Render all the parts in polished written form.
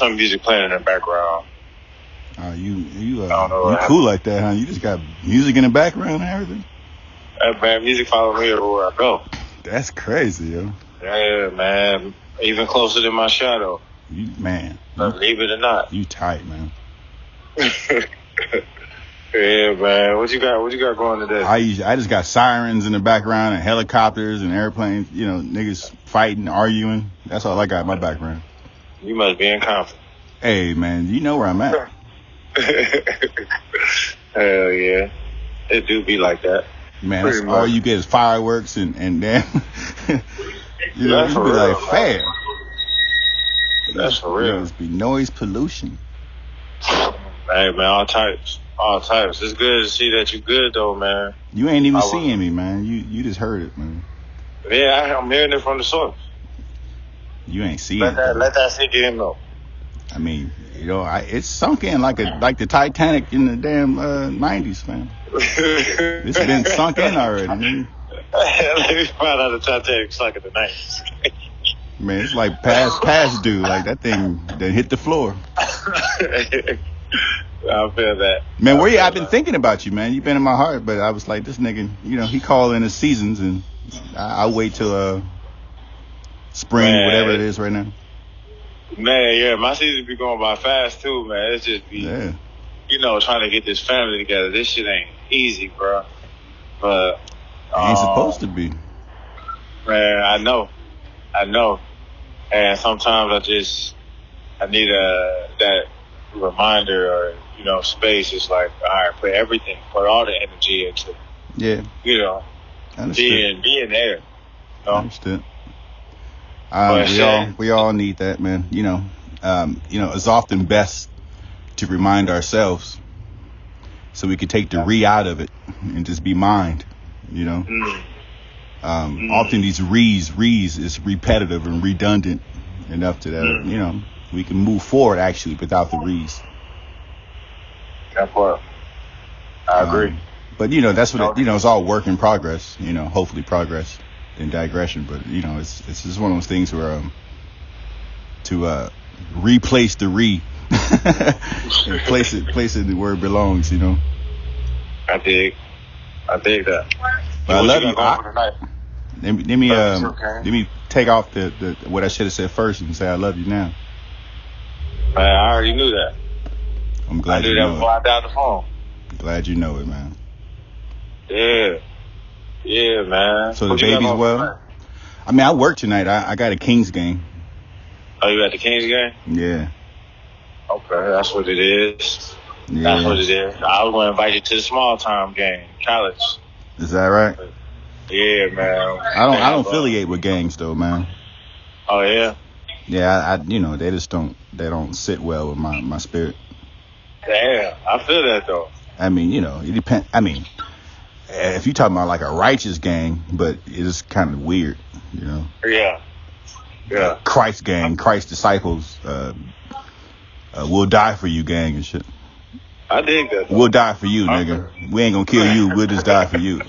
some music playing in the background. You I don't know what cool like that, huh? You just got music in the background and everything? Man, music follows me everywhere I go. That's crazy, yo. Yeah, man. Even closer than my shadow. Believe it or not. You tight, man. Yeah, man. What you got going today? I just got sirens in the background and helicopters and airplanes. You know, niggas fighting, arguing. That's all I got in my background. You must be in conflict. Hey, man, you know where I'm at. Hell yeah. It do be like that. Man, that's all you get is fireworks and damn. You know, you be like, fair. That's for real. There's be noise pollution. Hey, man, all types. It's good to see that you good, though, man. You ain't even seeing me, man. You just heard it, man. Yeah, I'm hearing it from the source. You ain't seeing it. Let that sink in, though. I mean, you know, it's sunk in like the Titanic in the damn 90s, man. It's been sunk in already, man. Let me find out the Titanic sunk in the 90s. Man, it's like past due. Like that thing that hit the floor. I feel that. Man, where you? I've been thinking about you, man. You've been in my heart, but I was like, this nigga, you know, he called in his seasons, and I'll wait till spring, man, whatever it is right now. Man, yeah, my season be going by fast too, man. It's just be, you know, trying to get this family together. This shit ain't easy, bro. But it ain't supposed to be. Man, I know. And sometimes I need that reminder or, you know, space. It's like, all right, put all the energy into, you know, being there. You know? Understood. We all need that, man. You know, it's often best to remind ourselves so we can take the out of it and just be mind, you know. Often these re's is repetitive and redundant enough to that, you know, we can move forward actually without the re's. That part. I agree. But, you know, that's what, it's all work in progress, you know, hopefully progress and digression. But, you know, it's just one of those things where to replace the and place it where it belongs, you know. I dig that. But I love you. Let me take off the what I should have said first and say I love you now. I already knew that. I'm glad you know it. I knew that before I dialed the phone. Glad you know it, man. Yeah, man. So the baby's well? Tonight? I mean, I work tonight. I got a Kings game. Oh, you got the Kings game? Yeah. Okay, that's what it is. Yeah. That's what it is. I was going to invite you to the small time game, college. Is that right? Yeah, man. I don't affiliate with gangs though, man. Oh yeah. Yeah, I they just don't sit well with my spirit. Damn, I feel that though. I mean, it depends. I mean, if you talking about like a righteous gang, but it's kind of weird, you know. Yeah. Christ gang, Christ disciples, we'll die for you gang and shit. I dig that. We'll die for you, nigga. We ain't gonna kill you. We'll just die for you.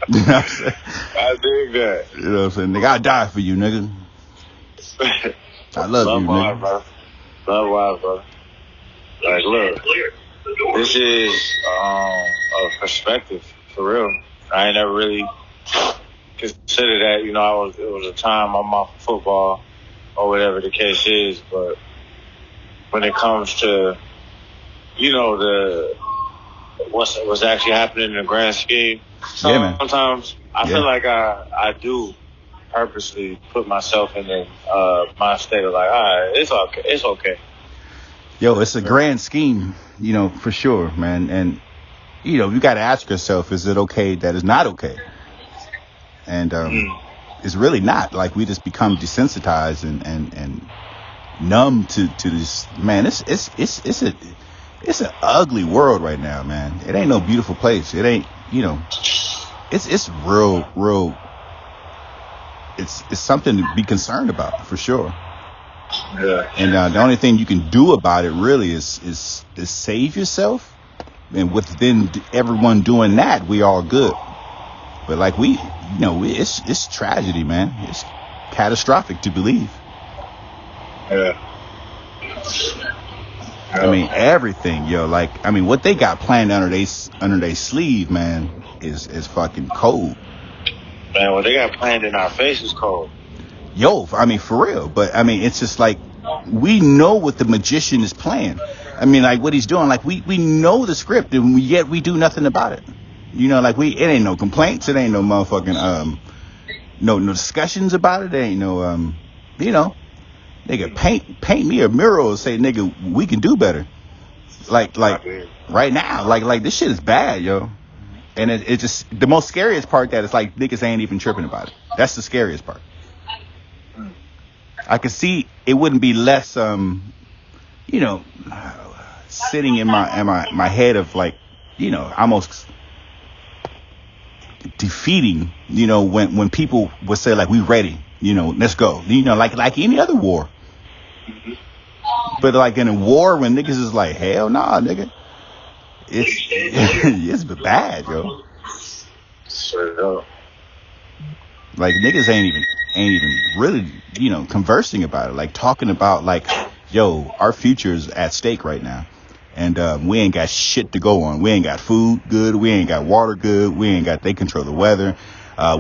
You know what I'm saying? I dig that. You know what I'm saying? Nigga, I die for you, nigga. I love you, nigga. Love, brother. Like, look, this is a perspective, for real. I ain't never really considered that, it was a time I'm off of football or whatever the case is, but when it comes to, what's actually happening in the grand scheme, sometimes I feel like I do purposely put myself in my state of like, all right, it's okay. Yo, it's a grand scheme, for sure, man. And, you got to ask yourself, is it okay that it's not okay? And it's really not. Like, we just become desensitized and numb to this. Man, it's an ugly world right now, man. It ain't no beautiful place. It ain't, it's real. It's something to be concerned about, for sure. Yeah. And the only thing you can do about it really is save yourself. And within everyone doing that, we all good. But like it's tragedy, man. It's catastrophic to believe. Yeah. I mean, everything, yo. Like, I mean, what they got planned under they sleeve, man, is fucking cold. Man, what they got planned in our face is cold. Yo, I mean, for real. But I mean, it's just like we know what the magician is playing. I mean, like what he's doing. Like we know the script, and yet we do nothing about it. You know, like it ain't no complaints. It ain't no motherfucking no discussions about it. There ain't no you know, nigga paint me a mural and say, nigga, we can do better. Like right now, like this shit is bad, yo. And it just the most scariest part that it's like niggas ain't even tripping about it. That's the scariest part. I could see it wouldn't be less you know, sitting in my head of like, you know, almost defeating, you know, when people would say like, we ready, you know, let's go, you know, like any other war. But like in a war when niggas is like, hell nah, nigga, it's bad, yo. Like niggas ain't even really, you know, conversing about it, like talking about like, yo, our future is at stake right now. And we ain't got shit to go on. We ain't got food good. We ain't got water good. We ain't got, they control the weather.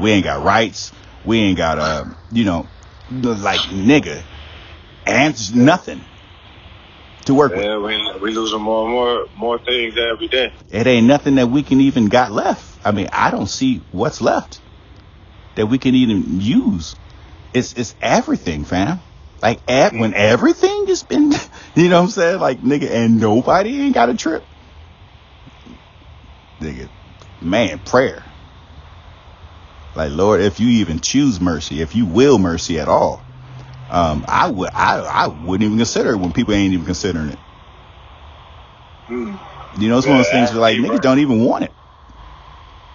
We ain't got rights. We ain't got, you know, like, nigga, and nothing to work with. Yeah, we losing more and more things every day. It ain't nothing that we can even got left. I mean, I don't see what's left that we can even use. It's everything, fam. Like, when everything has been, you know what I'm saying? Like, nigga, and nobody ain't got a trip. Nigga, man, prayer. Like, Lord, if you even choose mercy, if you will mercy at all, I wouldn't even consider it when people ain't even considering it. You know, it's one of those things where, like, niggas don't even want it.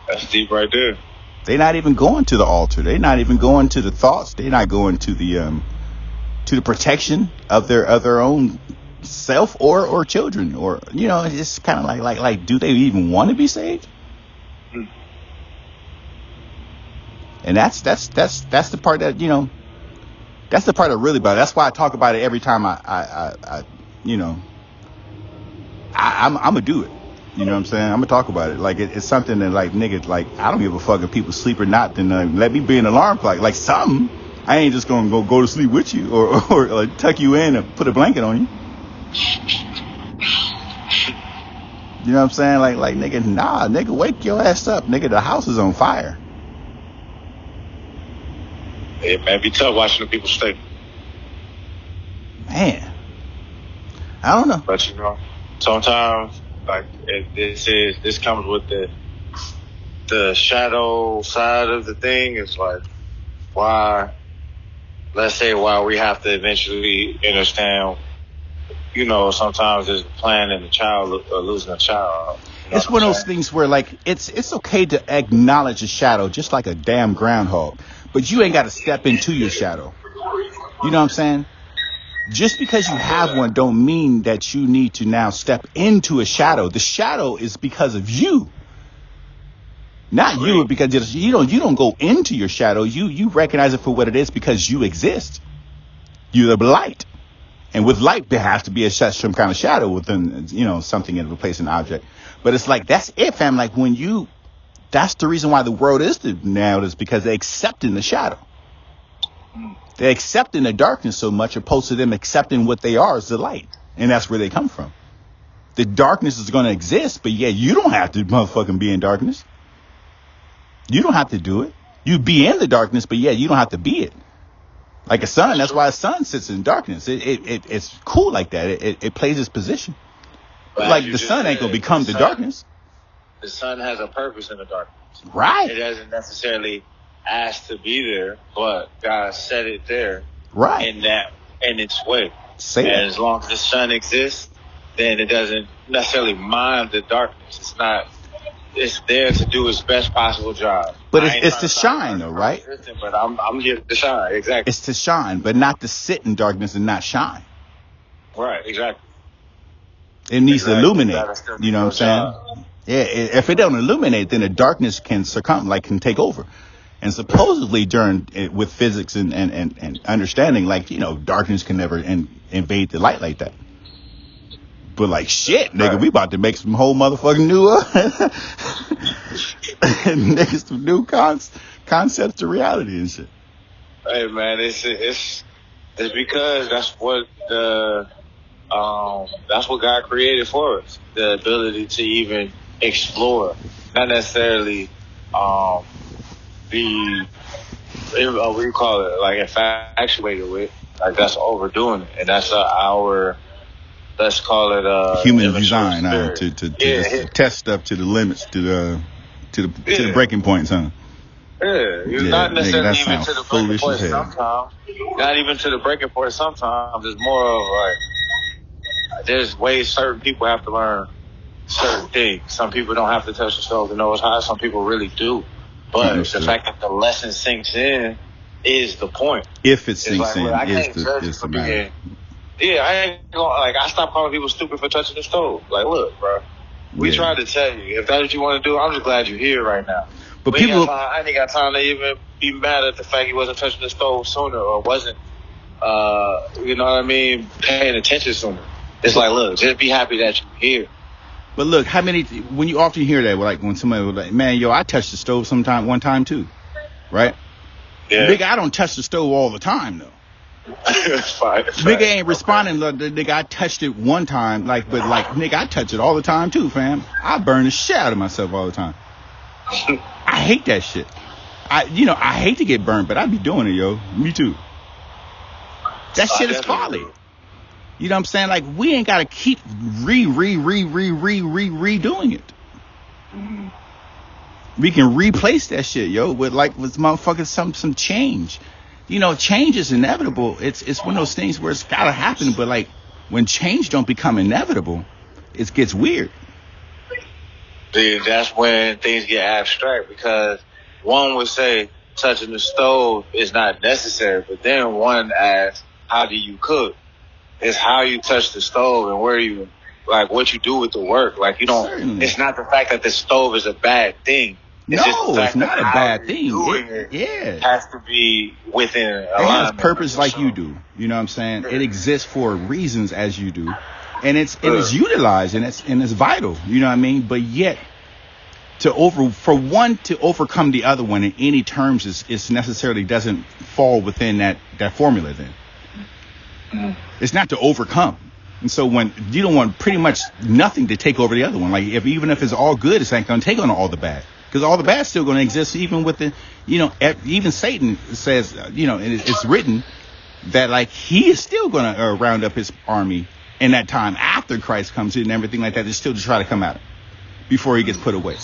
That's deep right there. They're not even going to the altar. They're not even going to the thoughts. They're not going to the protection of their own self or children, or, you know, it's kind of like do they even want to be saved? And that's the part that, you know, that's the part that really bothers. That's why I talk about it every time I you know, I'm gonna do it. You know what I'm saying? I'm gonna talk about it. Like it's something that, like, nigga, like, I don't give a fuck if people sleep or not. Then let me be an alarm clock, like something. I ain't just gonna go to sleep with you or tuck you in and put a blanket on you. You know what I'm saying? Like nigga, nah, nigga, wake your ass up, nigga. The house is on fire. It may be tough watching the people stay. Man, I don't know. But, you know, sometimes, like, this comes with the shadow side of the thing. It's like, let's say why we have to eventually understand, you know, sometimes there's a plan in the child or losing a child. You know, it's one of those things where, like, it's okay to acknowledge a shadow just like a damn groundhog, but you ain't got to step into your shadow. You know what I'm saying? Just because you have one don't mean that you need to now step into a shadow. The shadow is because of you. Not you, because you don't go into your shadow. You recognize it for what it is because you exist. You're the light. And with light, there has to be some kind of shadow within, you know, something in replacing an object. But it's like, that's it, fam. Like, that's the reason why the world is now, is because they're accepting the shadow. They're accepting the darkness so much, opposed to them accepting what they are as the light. And that's where they come from. The darkness is going to exist, but yeah, you don't have to motherfucking be in darkness. You don't have to do it. You be in the darkness, but yeah, you don't have to be it. Like a sun, that's why a sun sits in darkness. It's cool like that. It plays its position. But like the sun ain't going to become the darkness. The sun has a purpose in the darkness. Right. It doesn't necessarily ask to be there, but God set it there. Right. In its way. And as long as the sun exists, then it doesn't necessarily mind the darkness. It's there to do its best possible job. But it's to shine, though, right? But I'm here to shine, exactly. It's to shine, but not to sit in darkness and not shine. Right, exactly. It needs to illuminate. You know what I'm saying? Yeah, if it don't illuminate, then the darkness can take over. And supposedly during with physics and understanding, like, you know, darkness can never invade the light like that. But like shit, nigga, we about to make some whole motherfucking new niggas some new concepts to reality and shit. Hey man, it's because that's what God created for us. The ability to even explore. Not necessarily be what do you call it, like infatuated with. Like that's overdoing it. And that's our, let's call it human design to test stuff to the limits, to the breaking points, huh? Yeah, not necessarily even to the breaking point sometimes. Not even to the breaking point sometimes. It's more of like, there's ways certain people have to learn certain things. Some people don't have to touch the stove to know it's hot. Some people really do. But the fact that the lesson sinks in is the point. If it sinks in, is the matter. Yeah, I ain't gonna, like, I stopped calling people stupid for touching the stove. Like, look, bro, we tried to tell you. If that's what you want to do, I'm just glad you're here right now. But people, I ain't got time to even be mad at the fact he wasn't touching the stove sooner or wasn't, you know what I mean, paying attention sooner. It's like, look, just be happy that you're here. But look, when you often hear that, like when somebody was like, man, yo, I touched the stove one time too, right? Yeah. Nigga, I don't touch the stove all the time though. Nigga ain't responding. Nigga, I touched it one time, but nigga, I touch it all the time too, fam. I burn the shit out of myself all the time. I hate that shit. I hate to get burnt, but I be doing it, yo. Me too. That shit is folly. You know what I'm saying? Like, we ain't gotta keep redoing it. We can replace that shit, yo, with motherfucking some change. You know, change is inevitable. It's one of those things where it's gotta happen, but like when change don't become inevitable, it gets weird. Dude, that's when things get abstract, because one would say touching the stove is not necessary, but then one asks, how do you cook? It's how you touch the stove and where you, like, what you do with the work. Like, you don't, Certainly. It's not the fact that the stove is a bad thing. It's not a bad thing. It has to be within alignment. It has purpose like you do. You know what I'm saying? It exists for reasons as you do. And it's utilized and it's vital. You know what I mean? But yet, for one to overcome the other one in any terms is necessarily doesn't fall within that formula then. It's not to overcome. And so when you don't want pretty much nothing to take over the other one, like even if it's all good, it's not going to take on all the bad, because all the bad's still going to exist even with the, you know, even Satan says, you know, it's written that like he is still going to round up his army in that time after Christ comes in and everything like that, is still to try to come at him before he gets put away.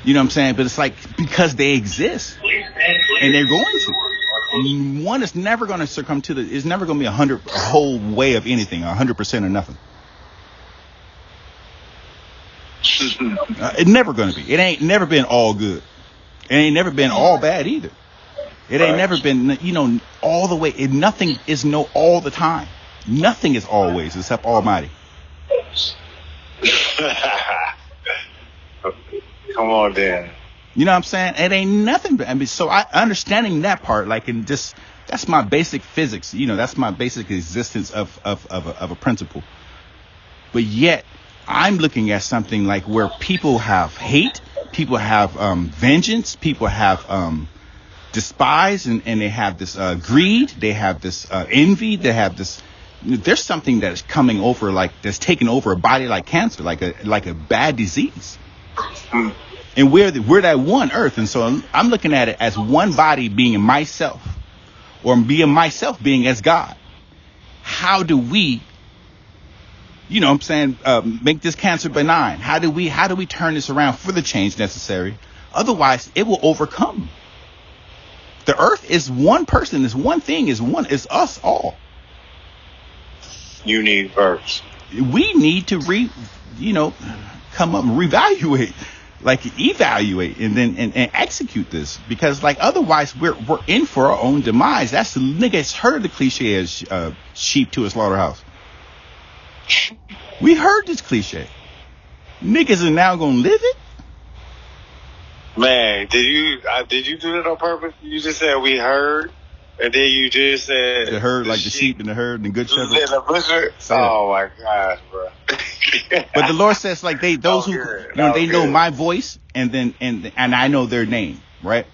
You know what I'm saying? But it's like, because they exist and they're going to. One is never going to succumb to it's never going to be a whole way of anything, 100% or nothing. It's never going to be. It ain't never been all good. It ain't never been all bad either. It ain't never been, you know, all the way. Nothing is all the time. Nothing is always except Almighty. Come on, Dan. You know what I'm saying? It ain't nothing. I mean, so understanding that part, like, and just that's my basic physics. You know, that's my basic existence of a principle. But yet, I'm looking at something like where people have hate, people have vengeance, people have despise, and they have this greed, they have this envy, they have this. There's something that's coming over, like that's taking over a body like cancer, like a bad disease. And we're that one earth. And so I'm looking at it as one body being myself, or being myself being as God. How do we, you know what I'm saying, make this cancer benign? How do we turn this around for the change necessary? Otherwise, it will overcome. The earth is one person, is one thing, is us all. You need verbs. We need to come up and reevaluate. Like evaluate and then and execute this, because like otherwise we're in for our own demise. That's the niggas heard the cliche as sheep to a slaughterhouse. We heard this cliche. Niggas are now gonna live it. Man, did you do that on purpose? You just said we heard, and then you just said the herd, like the sheep and the herd and the good shepherd. The butcher. Oh my gosh, bro. But the Lord says, like, those who they know my voice, and I know their name, right?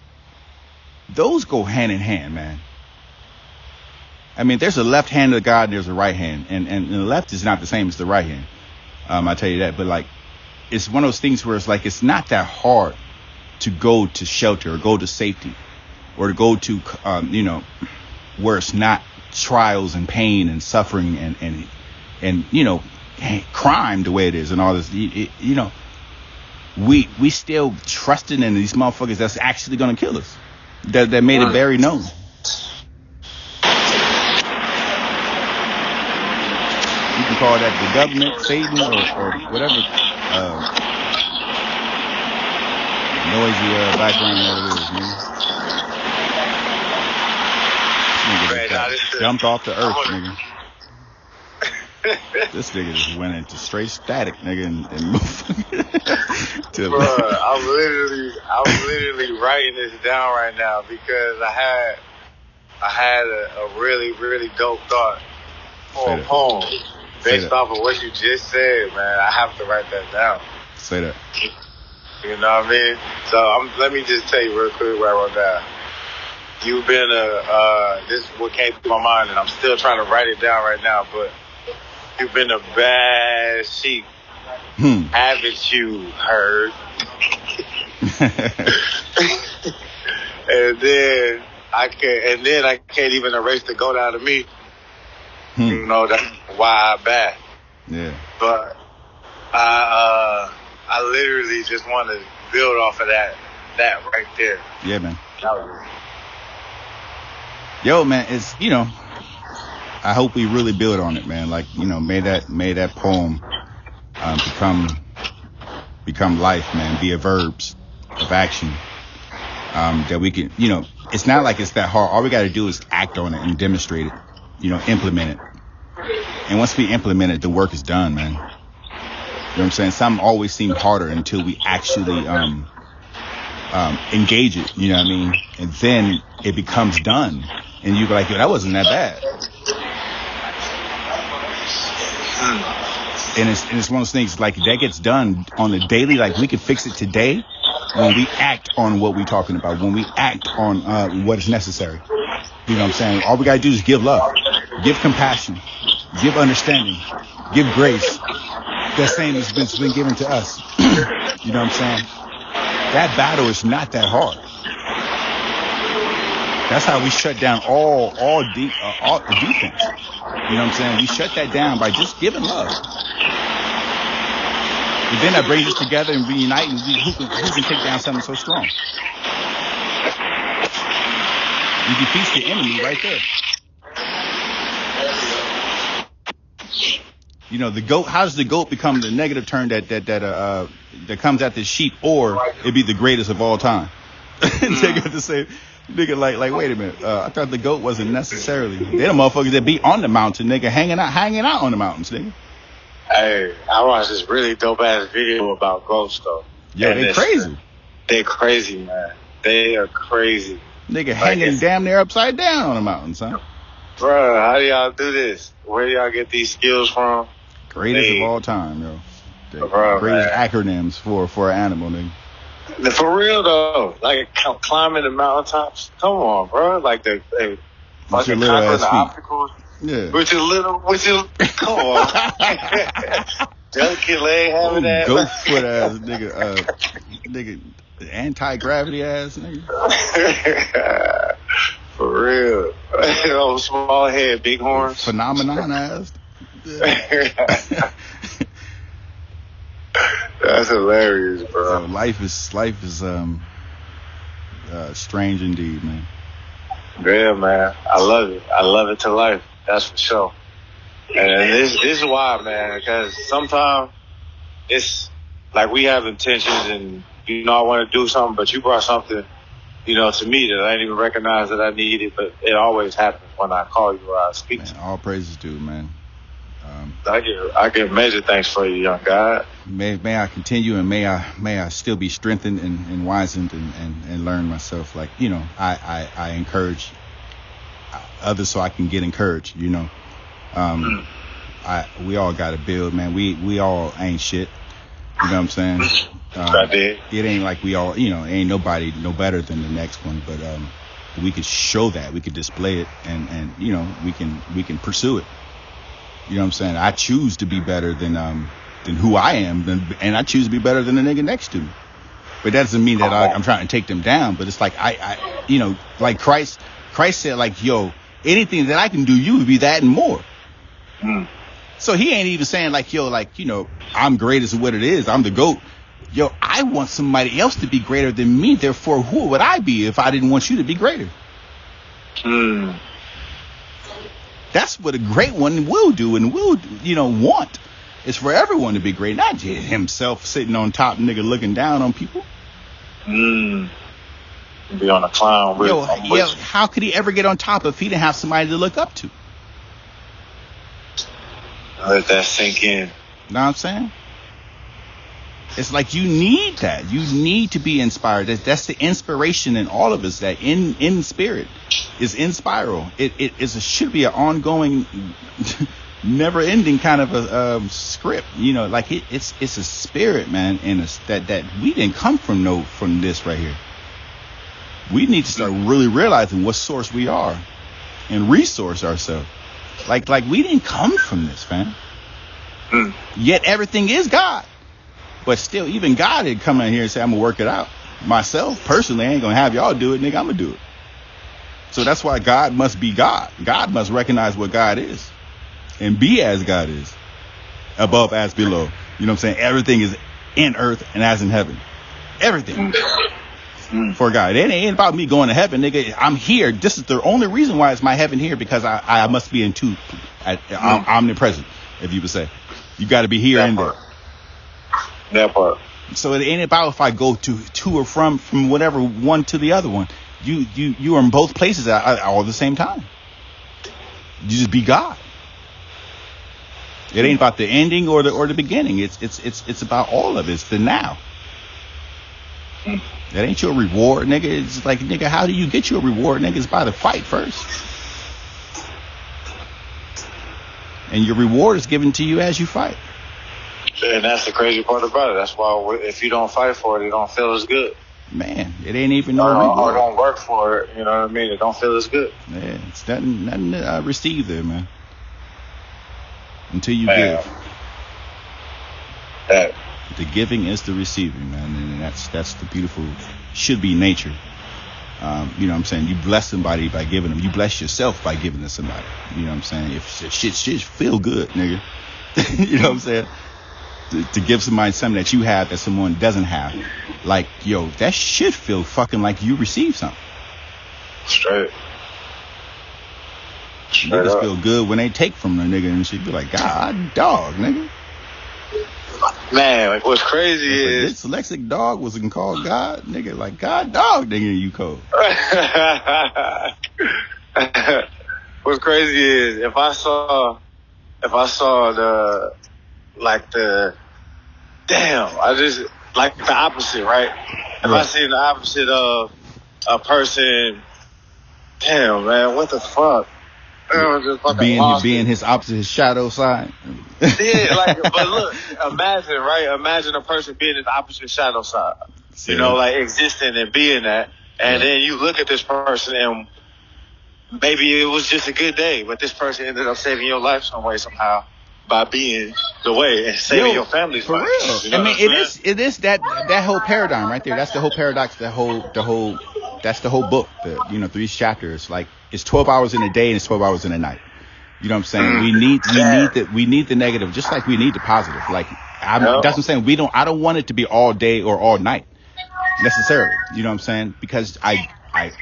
Those go hand in hand, man. I mean, there's a left hand of God, and there's a right hand, and the left is not the same as the right hand. I tell you that, but like, it's one of those things where it's like it's not that hard to go to shelter or go to safety or to go to where it's not trials and pain and suffering and crime the way it is and all this. We still trusting in these motherfuckers that's actually gonna kill us. That made it very known. You can call that the government, Satan, or whatever noisy background that it is, man. This nigga just jumped off the earth, nigga. This nigga just went into straight static, nigga, and moved to bro, I'm literally writing this down right now because I had a really, really dope thought for a poem based off of what you just said, man. I have to write that down. Say that. You know what I mean? So let me just tell you real quick what I wrote down. You've been this is what came through my mind, and I'm still trying to write it down right now, but you've been a bad sheep. Haven't you heard? and then I can't even erase the goat out of me. You know, that's why I'm bad. Yeah. But I literally just want to build off of that right there. Yeah, man. Yo, man, it's I hope we really build on it, man. Like, may that poem become life, man. Be a verbs of action. That we can, it's not like it's that hard. All we got to do is act on it and demonstrate it. Implement it. And once we implement it, the work is done, man. You know what I'm saying? Something always seems harder until we actually engage it. You know what I mean? And then it becomes done. And you go like, yo, that wasn't that bad. And it's one of those things like that gets done on the daily. Like we can fix it today when we act on what we're talking about. When we act on what is necessary. You know what I'm saying? All we gotta do is give love, give compassion, give understanding, give grace. That same has been given to us. You know what I'm saying? That battle is not that hard. That's how we shut down all the defense. You know what I'm saying? We shut that down by just giving love. And then that brings us together and reunite, and who can take down something so strong? You defeat the enemy right there. The goat. How does the goat become the negative term that comes at the sheep, or it be the greatest of all time? They got to say, nigga, like, wait a minute. I thought the goat wasn't necessarily. They're the motherfuckers that be on the mountain, nigga, hanging out on the mountains, nigga. Hey, I watched this really dope ass video about goats, though. Yo, they crazy. They're crazy, man. They are crazy. Nigga hanging damn near upside down on the mountains, huh? Bro, how do y'all do this? Where do y'all get these skills from? Greatest of all time, yo. The greatest acronyms for an animal, nigga. For real though, like climbing the mountaintops. Come on, bro. Like the fucking conquering the obstacles. Yeah. Which is come on. Delicate leg having that. Goat foot ass nigga, anti-gravity ass nigga. For real. Oh, small head, big horns. Phenomenon ass. That's hilarious, bro. So life is strange indeed, man. Yeah, man. I love it. I love it to life. That's for sure. And this is why, man, because sometimes it's like we have intentions and, I want to do something, but you brought something, to me that I didn't even recognize that I needed, but it always happens when I call you or I speak to you. All praises due, man. I give major thanks for you, young God. May I continue, and may I still be strengthened and wizened and learn myself. Like, you know, I encourage others so I can get encouraged. You know, we all got to build, man. We all ain't shit. You know what I'm saying? It ain't like we all, you know, ain't nobody no better than the next one, but we could show that, we could display it, and you know, we can pursue it. You know what I'm saying? I choose to be better than who I am, and I choose to be better than the nigga next to me. But that doesn't mean that I'm trying to take them down. But it's like I you know, like Christ said, like, yo, anything that I can do, you would be that and more. So he ain't even saying like, yo, like, you know, I'm greatest at what it is. I'm the GOAT. Yo, I want somebody else to be greater than me. Therefore, who would I be if I didn't want you to be greater? That's what a great one will do and will, you know, want. It's for everyone to be great, not just himself sitting on top, nigga, looking down on people. Be on a clown. Yo, how could he ever get on top if he didn't have somebody to look up to? Let that sink in. Know what I'm saying? It's like you need that. You need to be inspired. That's the inspiration in all of us. That in spirit is inspiral. It should be an ongoing, never-ending kind of a script. You know, like it's a spirit, man, and that we didn't come from this right here. We need to start really realizing what source we are, and resource ourselves. Like we didn't come from this, fam. Yet everything is God. But still, even God had come in here and say, I'm going to work it out. Myself, personally, I ain't going to have y'all do it, nigga. I'm going to do it. So that's why God must be God. God must recognize what God is and be as God is. Above as below. You know what I'm saying? Everything is in earth and as in heaven. Everything. For God. It ain't about me going to heaven, nigga. I'm here. This is the only reason why it's my heaven here, because I must be in two. I'm omnipresent, if you would say. You got to be here and there. That part. So it ain't about if I go to or from whatever one to the other one. You are in both places all at the same time. You just be God. It ain't about the ending or the beginning. It's about all of it. It's the now. That ain't your reward, nigga. It's like, nigga, how do you get your reward, nigga? It's by the fight first. And your reward is given to you as you fight. And that's the crazy part about it. That's why if you don't fight for it, it don't feel as good. Man, it ain't even no reward. Or don't work for it, you know what I mean? It don't feel as good. Yeah, it's nothing to receive there, man. Until you give. That. The giving is the receiving, man, and that's the beautiful, should be nature. You know what I'm saying? You bless somebody by giving them. You bless yourself by giving to somebody. You know what I'm saying? If shit feel good, nigga. You know what I'm saying? To give somebody something that you have that someone doesn't have, like, yo, that should feel fucking like you received something. Straight Niggas up. feel good when they take from the nigga and shit. Be like, God dog, nigga. Man, like, what's crazy is this dyslexic dog wasn't called God, nigga. Like, God dog, nigga, you cold. What's crazy is if I saw the opposite, right? If I see the opposite of a person, damn, man, what the fuck? Being his opposite, his shadow side. Yeah, but look, imagine a person being his opposite shadow side. You know, like existing and being that. And then you look at this person and maybe it was just a good day, but this person ended up saving your life some way, somehow, by being the way and saving your family's life. For real. You know, I mean, it is that whole paradigm right there. That's the whole paradox, that's the whole book, 3 chapters. Like, it's 12 hours in a day and it's 12 hours in a night. You know what I'm saying? We need the negative, just like we need the positive. Like, that's what I'm saying. I don't want it to be all day or all night necessarily. You know what I'm saying? Because I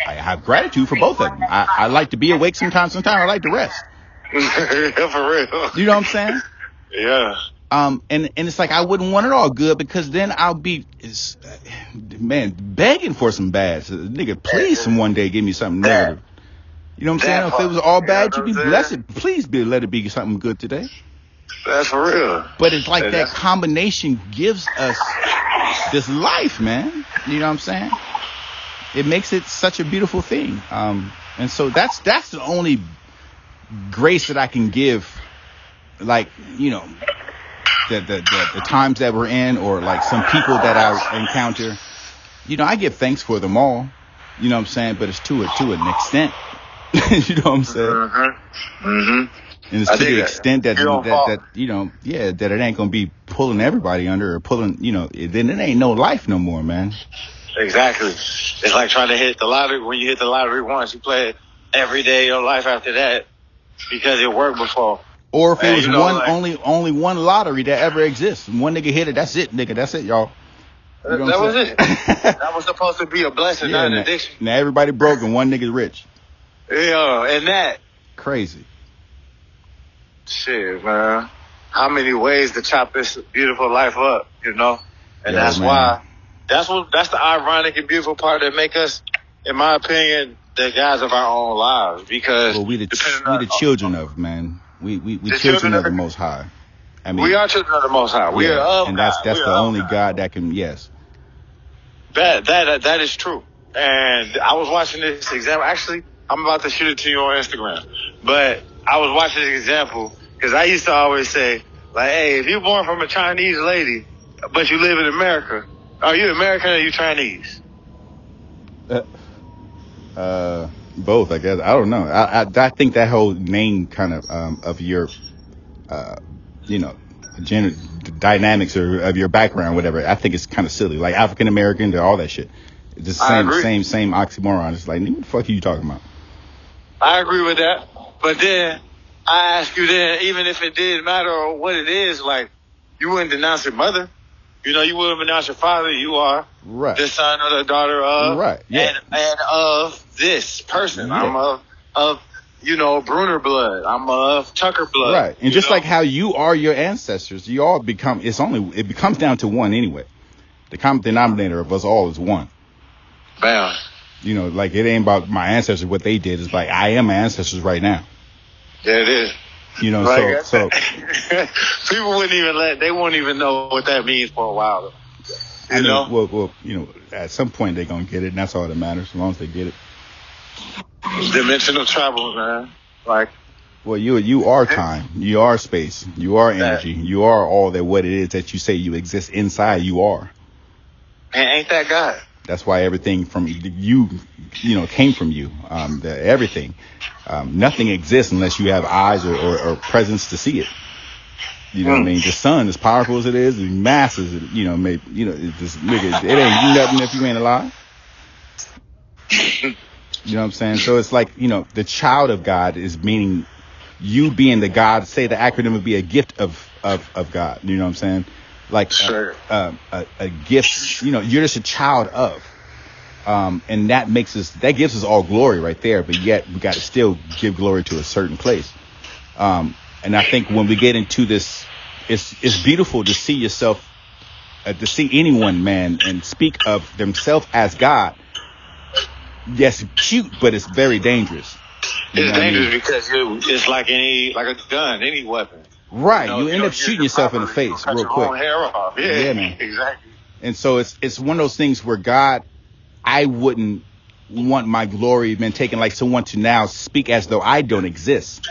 have gratitude for both of them. I like to be awake sometimes I like to rest. For real. You know what I'm saying? Yeah. And it's like, I wouldn't want it all good, because then I'll be, begging for some bad. So, nigga, please one day give me something negative. You know what I'm saying? If it was all bad, you'd be blessed. Please let it be something good today. That's for real. But it's like that combination gives us this life, man. You know what I'm saying? It makes it such a beautiful thing. And so that's the only grace that I can give, like, you know, the times that we're in, or like some people that I encounter. You know, I give thanks for them all. You know what I'm saying? But it's to an extent. You know what I'm saying? Mm-hmm. Mm-hmm. And it's to the extent that you know, yeah, that it ain't gonna be pulling everybody under, or pulling, you know, then it ain't no life no more, man. Exactly. It's like trying to hit the lottery. When you hit the lottery once, you play it every day of your life after that because it worked before. Or if it was only one lottery that ever exists, one nigga hit it, that's it, nigga, that's it, y'all. You know that was it. That was supposed to be a blessing, not an addiction. Now everybody broke and one nigga's rich. Yeah, and that crazy. Shit, man. How many ways to chop this beautiful life up, you know? And that's man. Why. That's the ironic and beautiful part that make us, in my opinion, the guys of our own lives. Because we the children of, man. We children of the Most High. I mean, we are children of the Most High. We are of and that's the only God that can. Yes. That is true. And I was watching this example. Actually, I'm about to shoot it to you on Instagram. But I was watching this example because I used to always say, like, hey, if you're born from a Chinese lady, but you live in America, are you American or are you Chinese? Both, I guess. I don't know. I think that whole name kind of your, you know, gender dynamics or of your background, whatever. I think it's kind of silly. Like African American, all that shit. It's the same oxymoron. It's like, what the fuck are you talking about? I agree with that. But then I ask you then, even if it did matter or what it is, like, you wouldn't denounce your mother. You know, you wouldn't denounce your father. You are the son or the daughter of, and of this person. Yeah. I'm of you know, Bruner blood. I'm of Tucker blood. Right. And just like how you are your ancestors, you all it becomes down to one anyway. The common denominator of us all is one. Bam. You know, like, it ain't about my ancestors, what they did. It's like, I am my ancestors right now. Yeah, it is. You know, like, so people won't even know what that means for a while. You know? Well, you know, at some point they're going to get it, and that's all that matters, as long as they get it. Dimensional travel, man. Like, well, you are time, you are space, you are energy, you are all that what it is that you say you exist inside, you are. And ain't that God? That's why everything from you know, came from you. Everything. Nothing exists unless you have eyes or presence to see it. You know what I mean? The sun, as powerful as it is, as massive as it, you know, this nigga, it ain't nothing if you ain't alive. You know what I'm saying? So it's like, you know, the child of God is meaning you being the God. Say the acronym would be a gift of God. You know what I'm saying? Like sure. a gift, you know, you're just a child of, and that gives us all glory right there. But yet we got to still give glory to a certain place. And I think when we get into this, it's beautiful to see yourself, to see anyone, man, and speak of themselves as God. Yes, cute, but it's very dangerous. It's dangerous because it's like a gun, any weapon. Right, you end up shooting yourself in the face real quick. Hair off. Yeah, man. Exactly. And so it's one of those things where God, I wouldn't want my glory been taken like someone to now speak as though I don't exist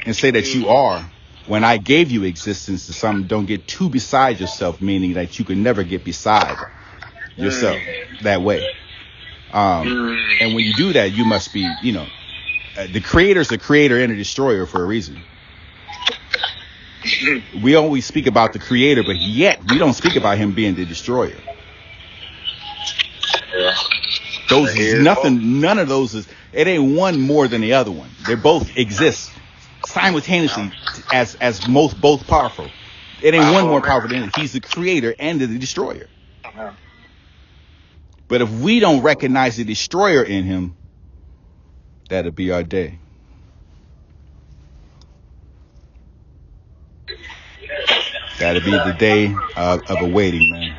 and say that you are. When I gave you existence to some, don't get too beside yourself, meaning that you can never get beside yourself that way. And when you do that, you must be, you know, the creator's the creator and a destroyer for a reason. We always speak about the creator, but yet we don't speak about him being the destroyer. Yeah. Those is nothing. None of those is. It ain't one more than the other one. They both exist simultaneously as both powerful. It ain't one more powerful than it. He's the creator and the destroyer. But if we don't recognize the destroyer in him, that'll be our day. That'll be the day of awaiting, man.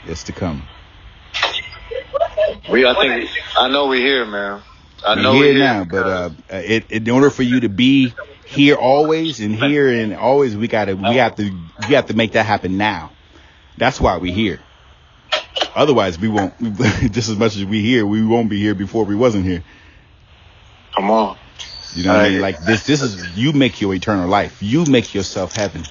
It's to come. I know we're here, man. I know we're here now, but in order for you to be here always and here and always. We have to make that happen now. That's why we're here. Otherwise, we won't. Just as much as we here, we won't be here before we wasn't here. Come on. You know what I mean? Like this is, you make your eternal life. You make yourself heaven.